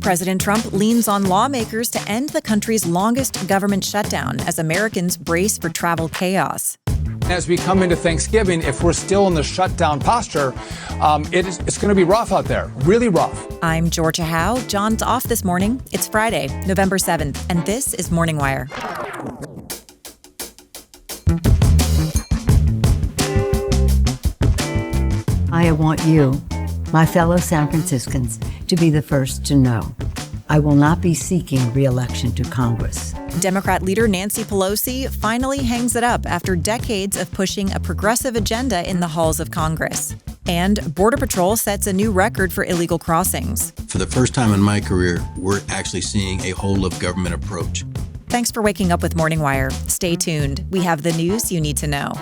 President Trump leans on lawmakers to end the country's longest government shutdown as Americans brace for travel chaos. As we come into Thanksgiving, if we're still in the shutdown posture, it's going to be rough out there, really rough. I'm Georgia Howe. John's off this morning. It's Friday, November 7th, and this is Morning Wire. I want you, my fellow San Franciscans, to be the first to know. I will not be seeking re-election to Congress. Democrat leader Nancy Pelosi finally hangs it up after decades of pushing a progressive agenda in the halls of Congress. And Border Patrol sets a new record for illegal crossings. For the first time in my career, we're actually seeing a whole-of-government approach. Thanks for waking up with Morning Wire. Stay tuned. We have the news you need to know.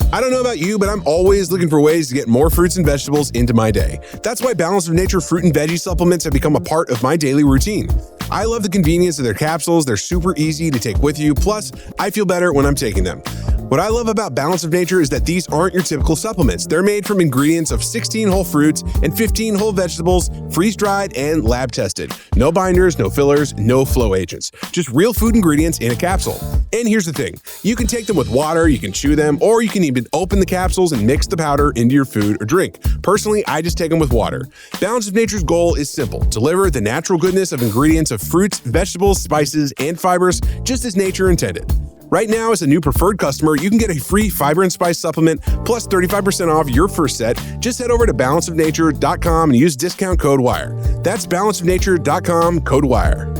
I don't know about you, but I'm always looking for ways to get more fruits and vegetables into my day. That's why Balance of Nature fruit and veggie supplements have become a part of my daily routine. I love the convenience of their capsules. They're super easy to take with you. Plus, I feel better when I'm taking them. What I love about Balance of Nature is that these aren't your typical supplements. They're made from ingredients of 16 whole fruits and 15 whole vegetables, freeze-dried and lab-tested. No binders, no fillers, no flow agents. Just real food ingredients in a capsule. And here's the thing. You can take them with water, you can chew them, or you can even open the capsules and mix the powder into your food or drink. Personally, I just take them with water. Balance of Nature's goal is simple. Deliver the natural goodness of ingredients of fruits, vegetables, spices, and fibers, just as nature intended. Right now, as a new preferred customer, you can get a free fiber and spice supplement plus 35% off your first set. Just head over to balanceofnature.com and use discount code WIRE. That's balanceofnature.com, code WIRE.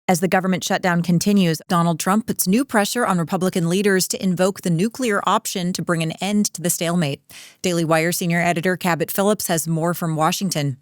As the government shutdown continues, Donald Trump puts new pressure on Republican leaders to invoke the nuclear option to bring an end to the stalemate. Daily Wire senior editor Cabot Phillips has more from Washington.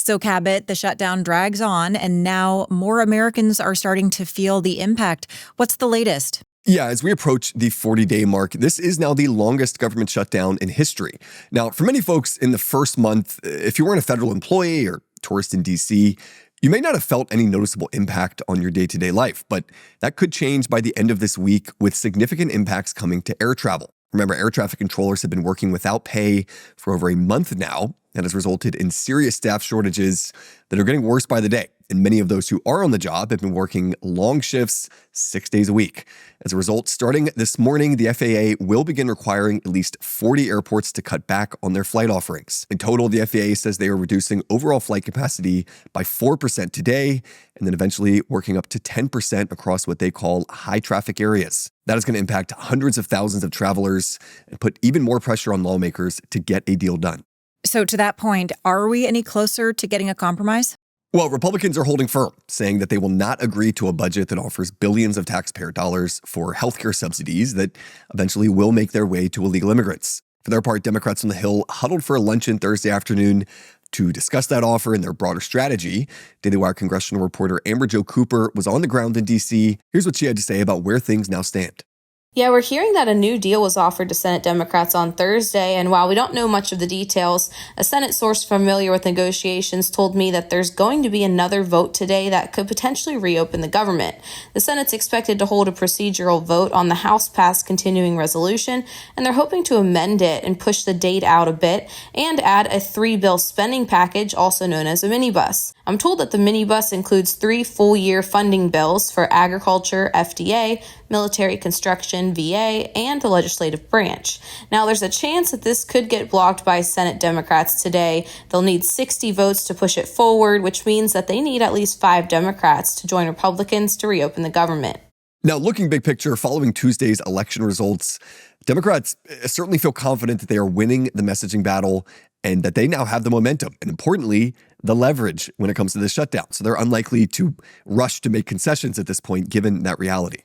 So, Cabot, the shutdown drags on, and now more Americans are starting to feel the impact. What's the latest? Yeah, as we approach the 40-day mark, this is now the longest government shutdown in history. Now, for many folks in the first month, if you weren't a federal employee or tourist in D.C., you may not have felt any noticeable impact on your day-to-day life, but that could change by the end of this week with significant impacts coming to air travel. Remember, air traffic controllers have been working without pay for over a month now. That has resulted in serious staff shortages that are getting worse by the day. And many of those who are on the job have been working long shifts 6 days a week. As a result, starting this morning, the FAA will begin requiring at least 40 airports to cut back on their flight offerings. In total, the FAA says they are reducing overall flight capacity by 4% today, and then eventually working up to 10% across what they call high traffic areas. That is going to impact hundreds of thousands of travelers and put even more pressure on lawmakers to get a deal done. So to that point, are we any closer to getting a compromise? Well, Republicans are holding firm, saying that they will not agree to a budget that offers billions of taxpayer dollars for healthcare subsidies that eventually will make their way to illegal immigrants. For their part, Democrats on the Hill huddled for a luncheon Thursday afternoon to discuss that offer and their broader strategy. Daily Wire congressional reporter Amber Jo Cooper was on the ground in D.C. Here's what she had to say about where things now stand. Yeah, we're hearing that a new deal was offered to Senate Democrats on Thursday, and while we don't know much of the details, a Senate source familiar with negotiations told me that there's going to be another vote today that could potentially reopen the government. The Senate's expected to hold a procedural vote on the House-passed continuing resolution, and they're hoping to amend it and push the date out a bit and add a 3-bill spending package, also known as a minibus. I'm told that the minibus includes 3 full-year funding bills for agriculture, FDA, military construction, VA, and the legislative branch. Now, there's a chance that this could get blocked by Senate Democrats today. They'll need 60 votes to push it forward, which means that they need at least 5 Democrats to join Republicans to reopen the government. Now, looking big picture, following Tuesday's election results, Democrats certainly feel confident that they are winning the messaging battle and that they now have the momentum and, importantly, the leverage when it comes to the shutdown. So they're unlikely to rush to make concessions at this point, given that reality.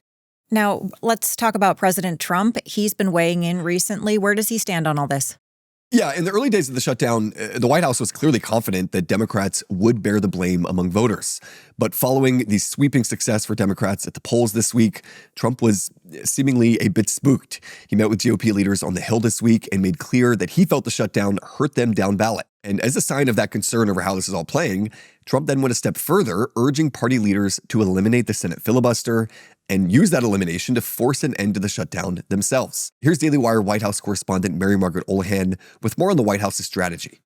Now, let's talk about President Trump. He's been weighing in recently. Where does he stand on all this? Yeah, in the early days of the shutdown, the White House was clearly confident that Democrats would bear the blame among voters. But following the sweeping success for Democrats at the polls this week, Trump was seemingly a bit spooked. He met with GOP leaders on the Hill this week and made clear that he felt the shutdown hurt them down ballot. And as a sign of that concern over how this is all playing, Trump then went a step further, urging party leaders to eliminate the Senate filibuster and use that elimination to force an end to the shutdown themselves. Here's Daily Wire White House correspondent Mary Margaret Olohan with more on the White House's strategy.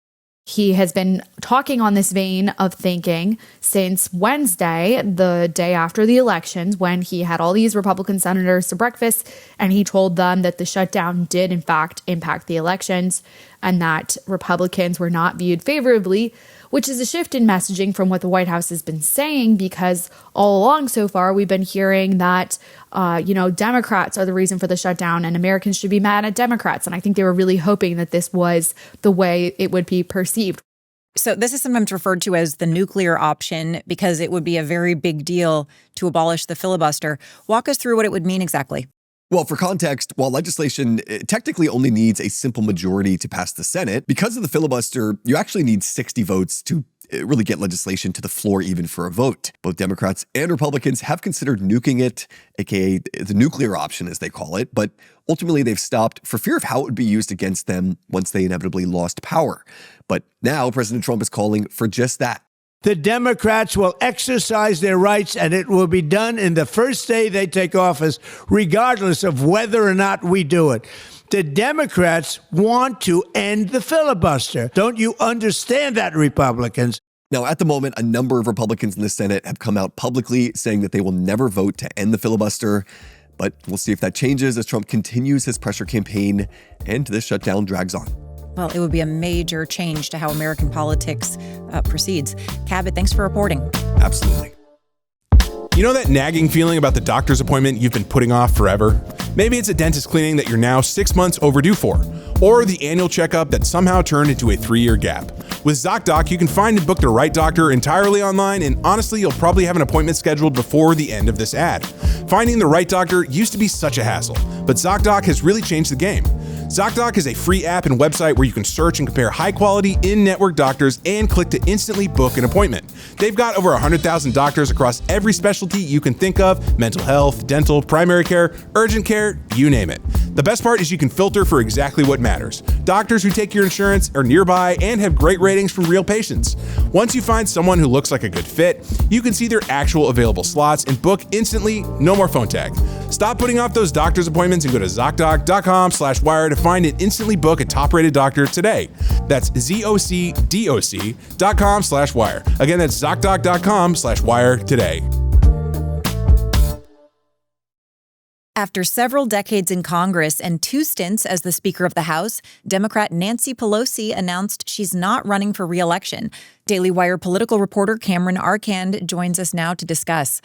He has been talking on this vein of thinking since Wednesday, the day after the elections, when he had all these Republican senators to breakfast, and he told them that the shutdown did, in fact, impact the elections and that Republicans were not viewed favorably, which is a shift in messaging from what the White House has been saying, because all along so far, we've been hearing that, Democrats are the reason for the shutdown and Americans should be mad at Democrats. And I think they were really hoping that this was the way it would be perceived. So this is sometimes referred to as the nuclear option because it would be a very big deal to abolish the filibuster. Walk us through what it would mean exactly. Well, for context, while legislation technically only needs a simple majority to pass the Senate, because of the filibuster, you actually need 60 votes to really get legislation to the floor even for a vote. Both Democrats and Republicans have considered nuking it, aka the nuclear option as they call it, but ultimately they've stopped for fear of how it would be used against them once they inevitably lost power. But now President Trump is calling for just that. The Democrats will exercise their rights, and it will be done in the first day they take office, regardless of whether or not we do it. The Democrats want to end the filibuster. Don't you understand that, Republicans? Now, at the moment, a number of Republicans in the Senate have come out publicly saying that they will never vote to end the filibuster. But we'll see if that changes as Trump continues his pressure campaign and this shutdown drags on. Well, it would be a major change to how American politics proceeds. Cabot, thanks for reporting. Absolutely. You know that nagging feeling about the doctor's appointment you've been putting off forever? Maybe it's a dentist cleaning that you're now 6 months overdue for, or the annual checkup that somehow turned into a 3-year gap. With ZocDoc, you can find and book the right doctor entirely online, and honestly, you'll probably have an appointment scheduled before the end of this ad. Finding the right doctor used to be such a hassle, but ZocDoc has really changed the game. ZocDoc is a free app and website where you can search and compare high-quality in-network doctors and click to instantly book an appointment. They've got over 100,000 doctors across every specialty you can think of: mental health, dental, primary care, urgent care, you name it. The best part is you can filter for exactly what matters. Doctors who take your insurance are nearby and have great ratings from real patients. Once you find someone who looks like a good fit, you can see their actual available slots and book instantly, no more phone tag. Stop putting off those doctor's appointments and go to ZocDoc.com/wire to find and instantly book a top-rated doctor today. That's ZocDoc.com/wire. Again, that's ZocDoc.com/wire today. After several decades in Congress and 2 stints as the Speaker of the House, Democrat Nancy Pelosi announced she's not running for re-election. Daily Wire political reporter Cameron Arcand joins us now to discuss.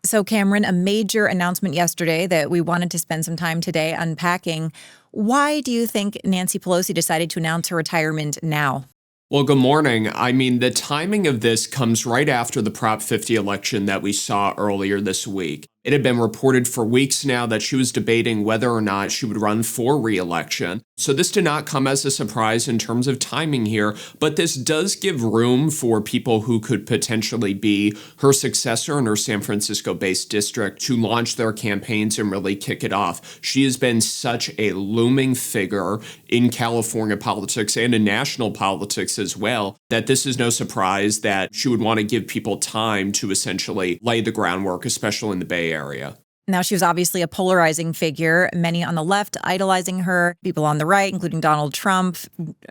So, Cameron, a major announcement yesterday that we wanted to spend some time today unpacking. Why do you think Nancy Pelosi decided to announce her retirement now? Well, good morning. I mean, the timing of this comes right after the Prop 50 election that we saw earlier this week. It had been reported for weeks now that she was debating whether or not she would run for re-election. So this did not come as a surprise in terms of timing here, but this does give room for people who could potentially be her successor in her San Francisco-based district to launch their campaigns and really kick it off. She has been such a looming figure in California politics and in national politics as well, that this is no surprise that she would want to give people time to essentially lay the groundwork, especially in the Bay Area. Now, she was obviously a polarizing figure, many on the left idolizing her, people on the right, including Donald Trump,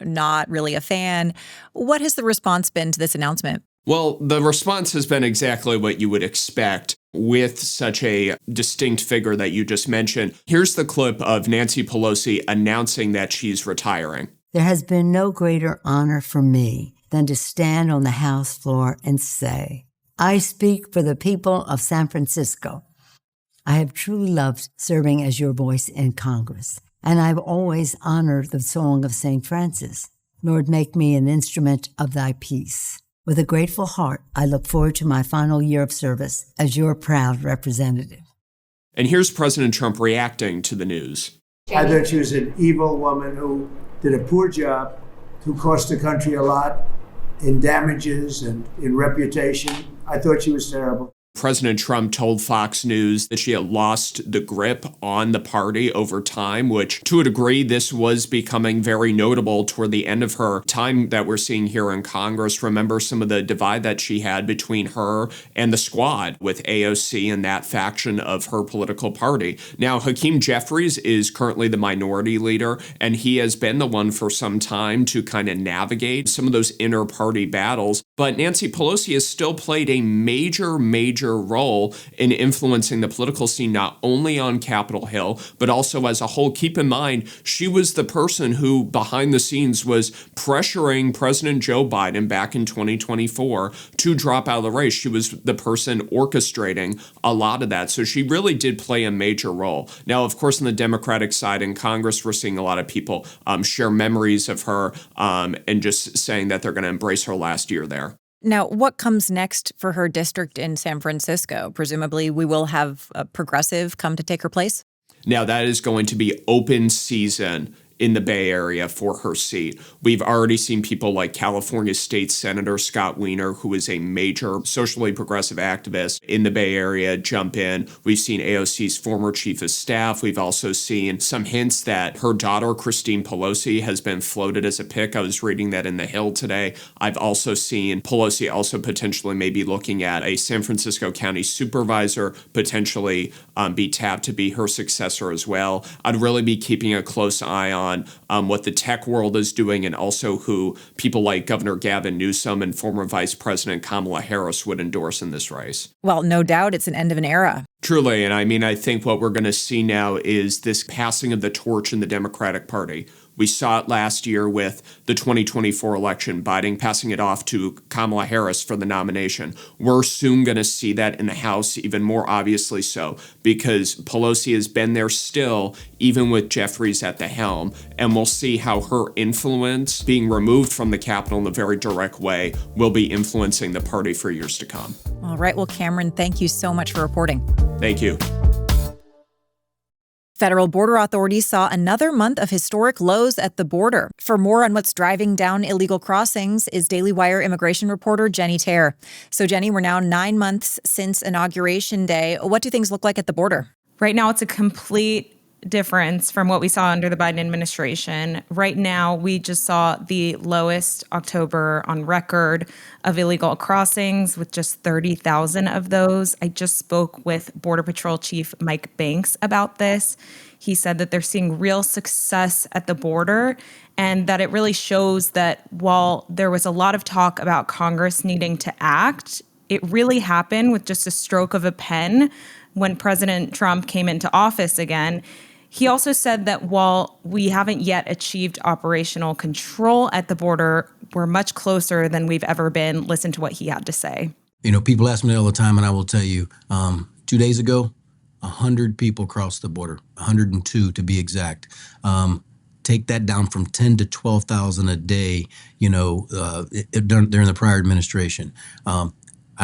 not really a fan. What has the response been to this announcement? Well, the response has been exactly what you would expect with such a distinct figure that you just mentioned. Here's the clip of Nancy Pelosi announcing that she's retiring. There has been no greater honor for me than to stand on the House floor and say, I speak for the people of San Francisco. I have truly loved serving as your voice in Congress, and I've always honored the song of St. Francis. Lord, make me an instrument of thy peace. With a grateful heart, I look forward to my final year of service as your proud representative. And here's President Trump reacting to the news. I thought she was an evil woman who did a poor job, who cost the country a lot in damages and in reputation. I thought she was terrible. President Trump told Fox News that she had lost the grip on the party over time, which to a degree, this was becoming very notable toward the end of her time that we're seeing here in Congress. Remember some of the divide that she had between her and the squad with AOC and that faction of her political party. Now, Hakeem Jeffries is currently the minority leader, and he has been the one for some time to kind of navigate some of those inner party battles. But Nancy Pelosi has still played a major role in influencing the political scene, not only on Capitol Hill, but also as a whole. Keep in mind, she was the person who behind the scenes was pressuring President Joe Biden back in 2024 to drop out of the race. She was the person orchestrating a lot of that. So she really did play a major role. Now, of course, on the Democratic side in Congress, we're seeing a lot of people share memories of her and just saying that they're going to embrace her last year there. Now, what comes next for her district in San Francisco? Presumably, we will have a progressive come to take her place? Now, that is going to be open season in the Bay Area for her seat. We've already seen people like California State Senator Scott Wiener, who is a major socially progressive activist in the Bay Area, jump in. We've seen AOC's former chief of staff. We've also seen some hints that her daughter, Christine Pelosi, has been floated as a pick. I was reading that in The Hill today. I've also seen Pelosi also potentially maybe looking at a San Francisco County supervisor, potentially be tapped to be her successor as well. I'd really be keeping a close eye on what the tech world is doing, and also who people like Governor Gavin Newsom and former Vice President Kamala Harris would endorse in this race. Well, no doubt it's an end of an era. Truly. And I mean, I think what we're going to see now is this passing of the torch in the Democratic Party. We saw it last year with the 2024 election, Biden passing it off to Kamala Harris for the nomination. We're soon going to see that in the House, even more obviously so, because Pelosi has been there still, even with Jeffries at the helm. And we'll see how her influence, being removed from the Capitol in a very direct way, will be influencing the party for years to come. All right. Well, Cameron, thank you so much for reporting. Thank you. Federal border authorities saw another month of historic lows at the border. For more on what's driving down illegal crossings is Daily Wire immigration reporter Jenny Terr. So, Jenny, we're now 9 months since Inauguration Day. What do things look like at the border? Right now, it's a complete difference from what we saw under the Biden administration. Right now, we just saw the lowest October on record of illegal crossings, with just 30,000 of those. I just spoke with Border Patrol Chief Mike Banks about this. He said that they're seeing real success at the border, and that it really shows that while there was a lot of talk about Congress needing to act, it really happened with just a stroke of a pen when President Trump came into office again. He also said that while we haven't yet achieved operational control at the border, we're much closer than we've ever been. Listen to what he had to say. You know, people ask me all the time, and I will tell you, 2 days ago, 100 people crossed the border, 102 to be exact. Take that down from 10 to 12,000 a day, during the prior administration. I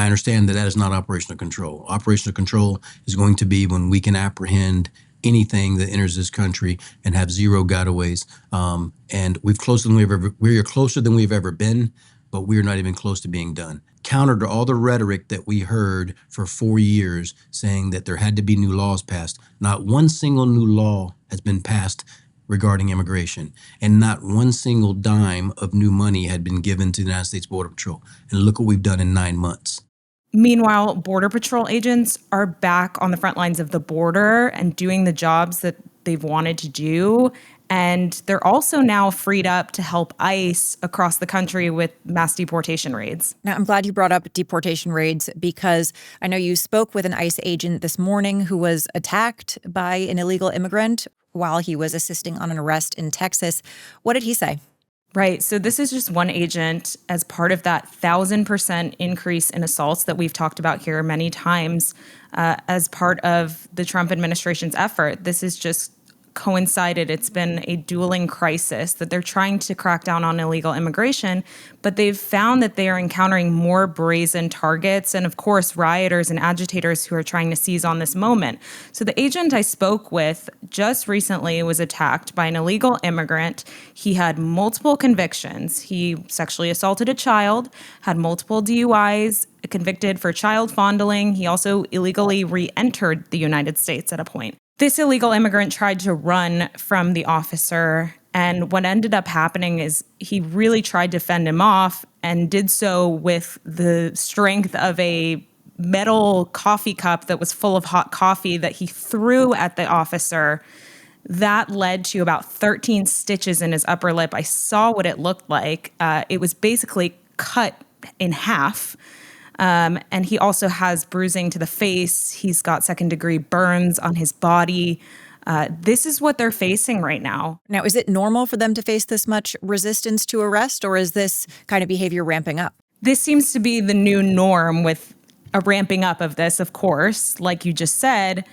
understand that is not operational control. Operational control is going to be when we can apprehend anything that enters this country and have zero gotaways. And we are closer than we've ever been, but we're not even close to being done. Counter to all the rhetoric that we heard for 4 years saying that there had to be new laws passed, not one single new law has been passed regarding immigration, and not one single dime of new money had been given to the United States Border Patrol. And look what we've done in 9 months. Meanwhile, Border Patrol agents are back on the front lines of the border and doing the jobs that they've wanted to do. And they're also now freed up to help ICE across the country with mass deportation raids. Now, I'm glad you brought up deportation raids, because I know you spoke with an ICE agent this morning who was attacked by an illegal immigrant while he was assisting on an arrest in Texas. What did he say? Right. So this is just one agent as part of that 1,000% increase in assaults that we've talked about here many times as part of the Trump administration's effort. This is just coincided. It's been a dueling crisis that they're trying to crack down on illegal immigration, but they've found that they are encountering more brazen targets and, of course, rioters and agitators who are trying to seize on this moment. So the agent I spoke with just recently was attacked by an illegal immigrant. He had multiple convictions. He sexually assaulted a child, had multiple DUIs, convicted for child fondling. He also illegally re-entered the United States at a point. This illegal immigrant tried to run from the officer, and what ended up happening is he really tried to fend him off and did so with the strength of a metal coffee cup that was full of hot coffee that he threw at the officer. That led to about 13 stitches in his upper lip. I saw what it looked like. It was basically cut in half. And he also has bruising to the face. He's got second-degree burns on his body. This is what they're facing right now. Now, is it normal for them to face this much resistance to arrest, or is this kind of behavior ramping up? This seems to be the new norm, with a ramping up of this, of course. Like you just said,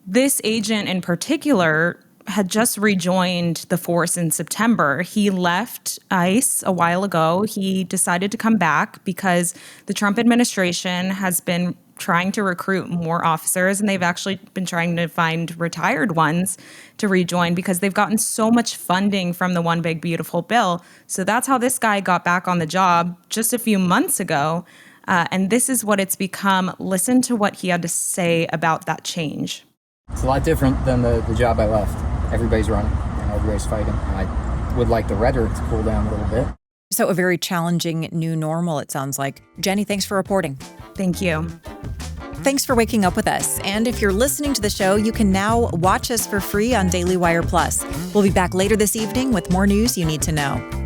this agent in particular had just rejoined the force in September. He left ICE a while ago. He decided to come back because the Trump administration has been trying to recruit more officers, and they've actually been trying to find retired ones to rejoin because they've gotten so much funding from the One Big Beautiful Bill. So that's how this guy got back on the job just a few months ago. And this is what it's become. Listen to what he had to say about that change. It's a lot different than the job I left. Everybody's running and everybody's fighting. I would like the rhetoric to cool down a little bit. So a very challenging new normal, it sounds like. Jenny, thanks for reporting. Thank you. Thanks for waking up with us. And if you're listening to the show, you can now watch us for free on Daily Wire Plus. We'll be back later this evening with more news you need to know.